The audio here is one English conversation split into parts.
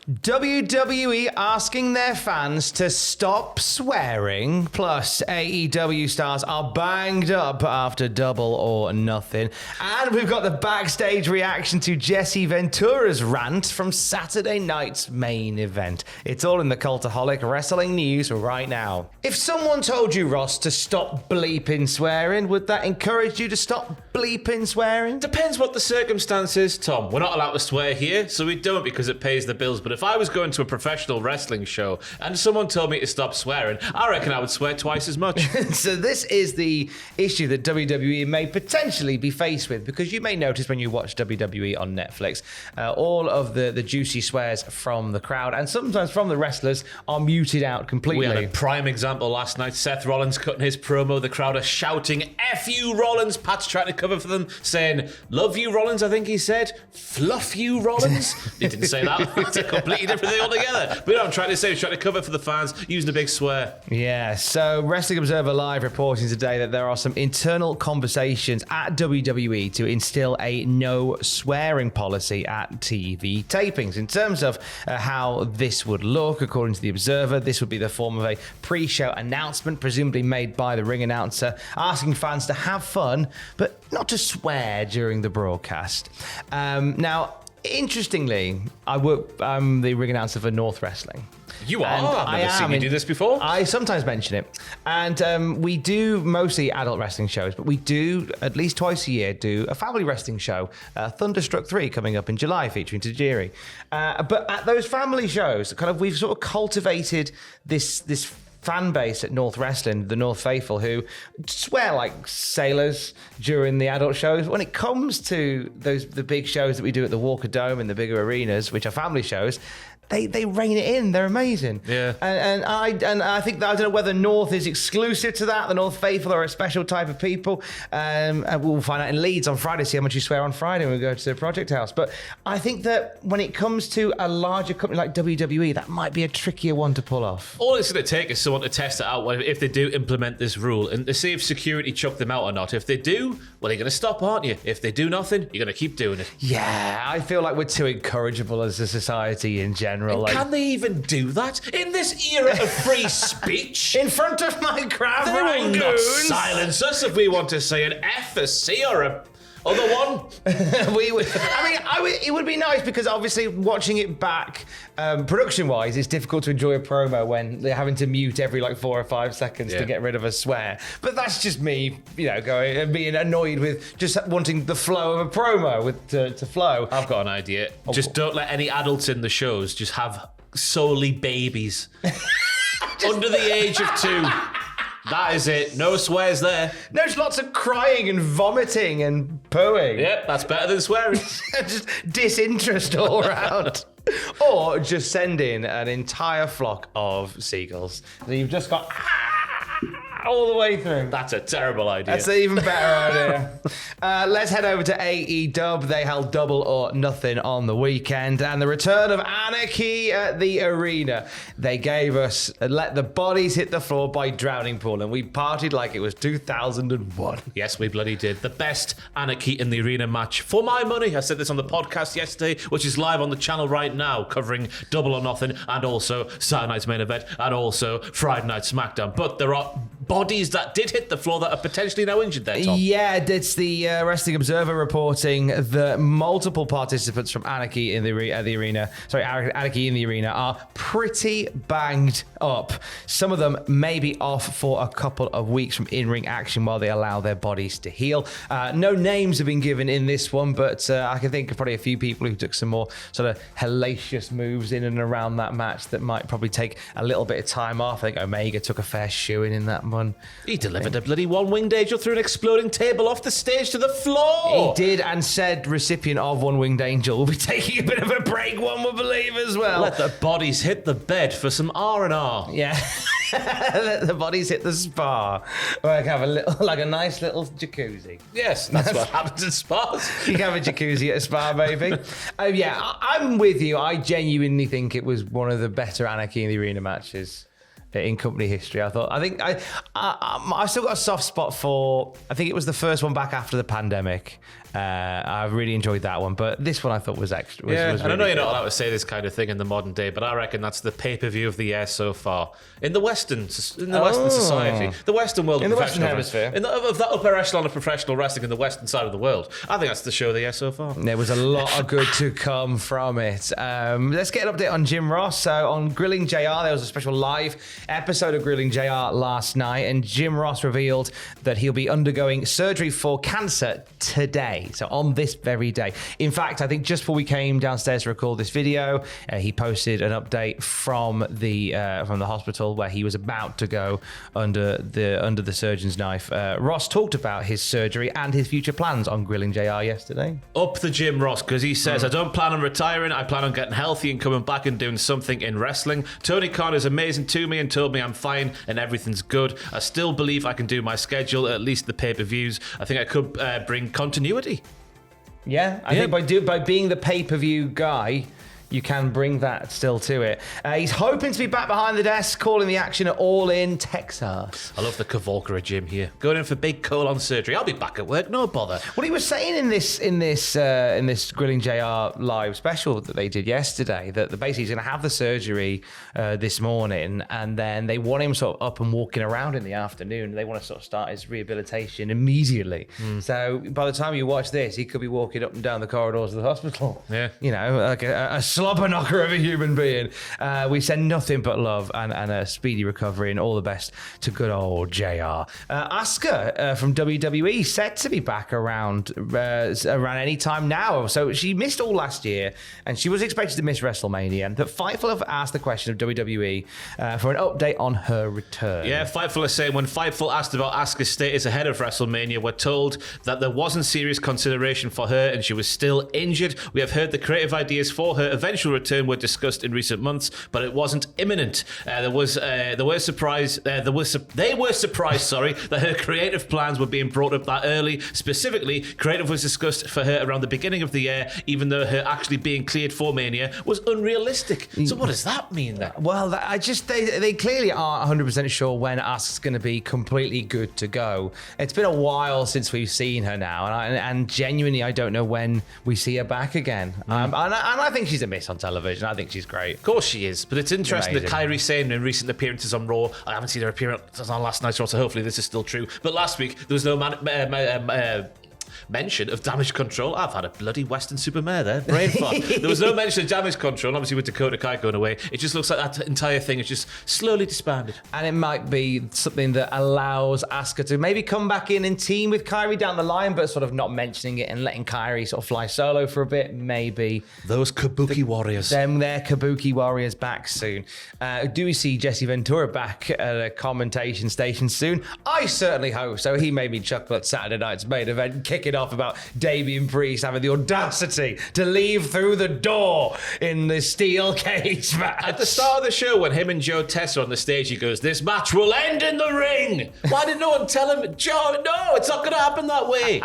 WWE asking their fans to stop swearing, plus AEW stars are banged up after Double or Nothing. And we've got the backstage reaction to Jesse Ventura's rant from Saturday night's main event. It's all in the Cultaholic Wrestling News right now. If someone told you, Ross, to stop bleeping swearing, would that encourage you to stop bleeping swearing? Depends what the circumstances, Tom. We're not allowed to swear here, so we don't because it pays the bills. But if I was going to a professional wrestling show and someone told me to stop swearing, I reckon I would swear twice as much. So this is the issue that WWE may potentially be faced with, because you may notice when you watch WWE on Netflix, all of the juicy swears from the crowd and sometimes from the wrestlers are muted out completely. We had a prime example last night. Seth Rollins cutting his promo. The crowd are shouting, F you, Rollins. Pat's trying to cover for them, saying, love you, Rollins, I think he said. Fluff you, Rollins. He didn't say that. It's a completely different thing altogether. But I'm trying to say, he's trying to cover for the fans using a big swear. Yeah, so Wrestling Observer Live reporting today that there are some internal conversations at WWE to instill a no swearing policy at TV tapings. In terms of how this would look, according to the Observer, this would be the form of a pre-show announcement, presumably made by the ring announcer, asking fans to have fun, but not to swear during the broadcast. Now, interestingly, I'm the ring announcer for North Wrestling. You are? I've never seen you do this before. I sometimes mention it. And we do mostly adult wrestling shows, but we do, at least twice a year, do a family wrestling show, Thunderstruck 3, coming up in July, featuring Tajiri. But at those family shows, we've sort of cultivated this fan base at North Wrestling, the North Faithful, who swear like sailors during the adult shows. When it comes to the big shows that we do at the Walker Dome and the bigger arenas, which are family shows, they rein it in. They're amazing. Yeah. And I think that, I don't know whether North is exclusive to that. The North Faithful are a special type of people. And we'll find out in Leeds on Friday, see how much you swear on Friday when we go to the Project House. But I think that when it comes to a larger company like WWE, that might be a trickier one to pull off. All it's going to take is someone to test it out if they do implement this rule and to see if security chuck them out or not. If they do, well, you're going to stop, aren't you? If they do nothing, you're going to keep doing it. Yeah, I feel like we're too incorrigible as a society in general. Can they even do that in this era of free speech? In front of my crowd, they will not silence us if we want to say an F, a C, or a other one. It would be nice, because obviously watching it back, production-wise, it's difficult to enjoy a promo when they're having to mute every 4 or 5 seconds to get rid of a swear. But that's just me, going and being annoyed with just wanting the flow of a promo to flow. I've got an idea. Just don't let any adults in the shows. Just have solely babies under the age of 2. That is it. No swears there. No, just lots of crying and vomiting and pooing. Yep, that's better than swearing. Just disinterest all around. Or just send in an entire flock of seagulls. So you've just got all the way through. That's a terrible idea. That's an even better idea. Let's head over to AEW. They held Double or Nothing on the weekend, and the return of Anarchy at the arena. They gave us Let the Bodies Hit the Floor by Drowning Pool, and we partied like it was 2001. Yes, we bloody did. The best Anarchy in the arena match for my money. I said this on the podcast yesterday, which is live on the channel right now, covering Double or Nothing and also Saturday night's main event and also Friday night SmackDown. But there are bodies that did hit the floor that are potentially now injured there, Tom. Yeah, it's the Wrestling Observer reporting that multiple participants from Anarchy in the arena are pretty banged up. Some of them may be off for a couple of weeks from in-ring action while they allow their bodies to heal. No names have been given in this one, but I can think of probably a few people who took some more sort of hellacious moves in and around that match that might probably take a little bit of time off. I think Omega took a fair shoeing in that one. He delivered a bloody one-winged angel through an exploding table off the stage to the floor. He did, and said recipient of one-winged angel will be taking a bit of a break, one would believe, as well. Let the bodies hit the bed for some R&R. Yeah. Let the bodies hit the spa. Or I can have a nice little jacuzzi. Yes, that's what happens in spas. You can have a jacuzzi at a spa, baby. I'm with you. I genuinely think it was one of the better Anarchy in the Arena matches in company history. I think I still got a soft spot for, I think it was the first one back after the pandemic, I really enjoyed that one, but this one I thought was extra. Was and I know really you're not good. allowed to say this kind of thing in the modern day, but I reckon that's the pay-per-view of the year so far in the Western society, the Western world, In of the Western professional hemisphere. of that upper echelon of professional wrestling in the Western side of the world. I think that's the show of the year so far. There was a lot of good to come from it. Let's get an update on Jim Ross. So on Grilling JR, there was a special live episode of Grilling JR last night, and Jim Ross revealed that he'll be undergoing surgery for cancer today. So on this very day. In fact, I think just before we came downstairs to record this video, he posted an update from the hospital where he was about to go under the surgeon's knife. Ross talked about his surgery and his future plans on Grilling JR yesterday. Up the Jim Ross, because he says, I don't plan on retiring. I plan on getting healthy and coming back and doing something in wrestling. Tony Khan is amazing to me and told me I'm fine and everything's good. I still believe I can do my schedule, at least the pay-per-views. I think I could bring continuity. Yeah, I think by being the pay-per-view guy, you can bring that still to it. He's hoping to be back behind the desk, calling the action at All In Texas. I love the Cavalcra Jim here. Going in for big colon surgery. I'll be back at work, no bother. What he was saying in this Grilling JR live special that they did yesterday, that basically he's going to have the surgery this morning, and then they want him sort of up and walking around in the afternoon. They want to sort of start his rehabilitation immediately. So by the time you watch this, he could be walking up and down the corridors of the hospital. Yeah. You know, like a slobber knocker of a human being. We send nothing but love and a speedy recovery, and all the best to good old JR. Asuka from WWE set to be back around any time now. So she missed all last year, and she was expected to miss WrestleMania. But Fightful have asked the question of WWE for an update on her return. Yeah, Fightful is saying when Fightful asked about Asuka's status ahead of WrestleMania, we're told that there wasn't serious consideration for her and she was still injured. We have heard the creative ideas for her eventual return were discussed in recent months, but it wasn't imminent. They were surprised that her creative plans were being brought up that early. Specifically, creative was discussed for her around the beginning of the year, even though her actually being cleared for Mania was unrealistic. So what does that mean then? Well, they clearly aren't 100% sure when Asuka's going to be completely good to go. It's been a while since we've seen her now, and genuinely, I don't know when we see her back again. And I think she's a miss on television. I think she's great. Of course she is, but it's interesting Amazing. that Kairi Sane in recent appearances on Raw, I haven't seen her appearance on last night's Raw, so hopefully this is still true. But last week, there was no mention of Damage Control. I've had a bloody Western Supermare there. Brain fart. There was no mention of Damage Control, and obviously with Dakota Kai going away, it just looks like that entire thing is just slowly disbanded. And it might be something that allows Asuka to maybe come back in and team with Kairi down the line, but sort of not mentioning it and letting Kairi sort of fly solo for a bit, maybe. Those Kabuki warriors. Their Kabuki warriors back soon. Do we see Jesse Ventura back at a commentation station soon? I certainly hope so. He made me chuckle at Saturday night's main event, kicking off about Damian Priest having the audacity to leave through the door in the steel cage match. At the start of the show, when him and Joe Tess are on the stage, he goes, "This match will end in the ring." Why did no one tell him, Joe, no, it's not going to happen that way?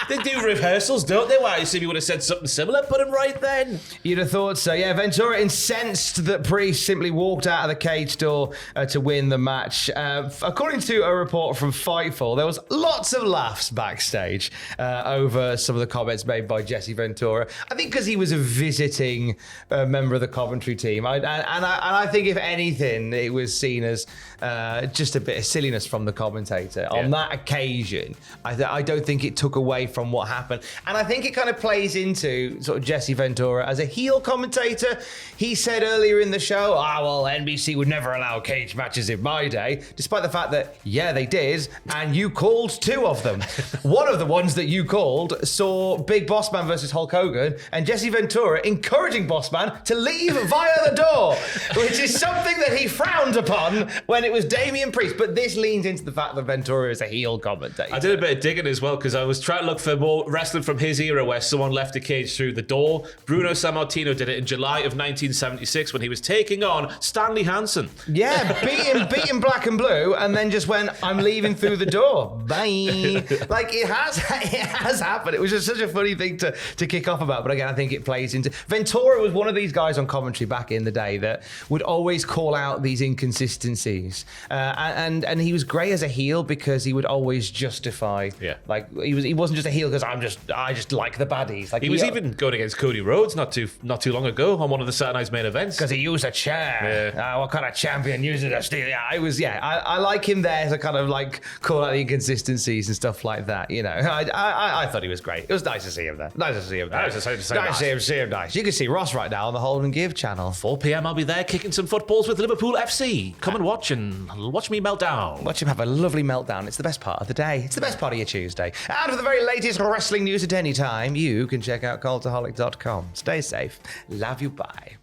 They do rehearsals, don't they? Why? See if he would have said something similar, put him right then. You'd have thought so. Yeah, Ventura incensed that Priest simply walked out of the cage door to win the match. According to a report from Fightful, there was lots of laughs backstage over some of the comments made by Jesse Ventura. I think because he was a visiting member of the commentary team. I think, if anything, it was seen as just a bit of silliness from the commentator. Yeah. On that occasion, I don't think it took away from what happened. And I think it kind of plays into sort of Jesse Ventura as a heel commentator. He said earlier in the show, well, NBC would never allow cage matches in my day, despite the fact that, yeah, they did, and you called two of them. One of the ones that you called saw Big Boss Man versus Hulk Hogan, and Jesse Ventura encouraging Boss Man to leave via the door, which is something that he frowned upon when it was Damian Priest. But this leans into the fact that Ventura is a heel commentator. I did a bit of digging as well, because I was trying to look for more wrestling from his era where someone left a cage through the door. Bruno Sammartino did it in July of 1976 when he was taking on Stanley Hansen. Yeah, beating Black and Blue, and then just went, "I'm leaving through the door. Bye." Like, it has happened. It was just such a funny thing to kick off about. But again, I think it plays into... Ventura was one of these guys on commentary back in the day that would always call out these inconsistencies. And he was great as a heel because he would always justify. Yeah. Like, he wasn't just a heel because I just like the baddies. Like He was even going against Cody Rhodes not too long ago on one of the Saturday Night's main events. because he used a chair. What kind of champion uses a steel? I like him there to kind of like call out the inconsistencies and stuff like that. You know, I thought he was great. It was nice to see him there. Nice to see him there. Nice to see him. Nice to see him. Nice. You can see Ross right now on the Hold and Give channel. 4 p.m. I'll be there kicking some footballs with Liverpool FC. Come and watch me melt down. Watch him have a lovely meltdown. It's the best part of the day. It's the best part of your Tuesday. And for the very latest wrestling news at any time, you can check out Cultaholic.com. Stay safe. Love you. Bye.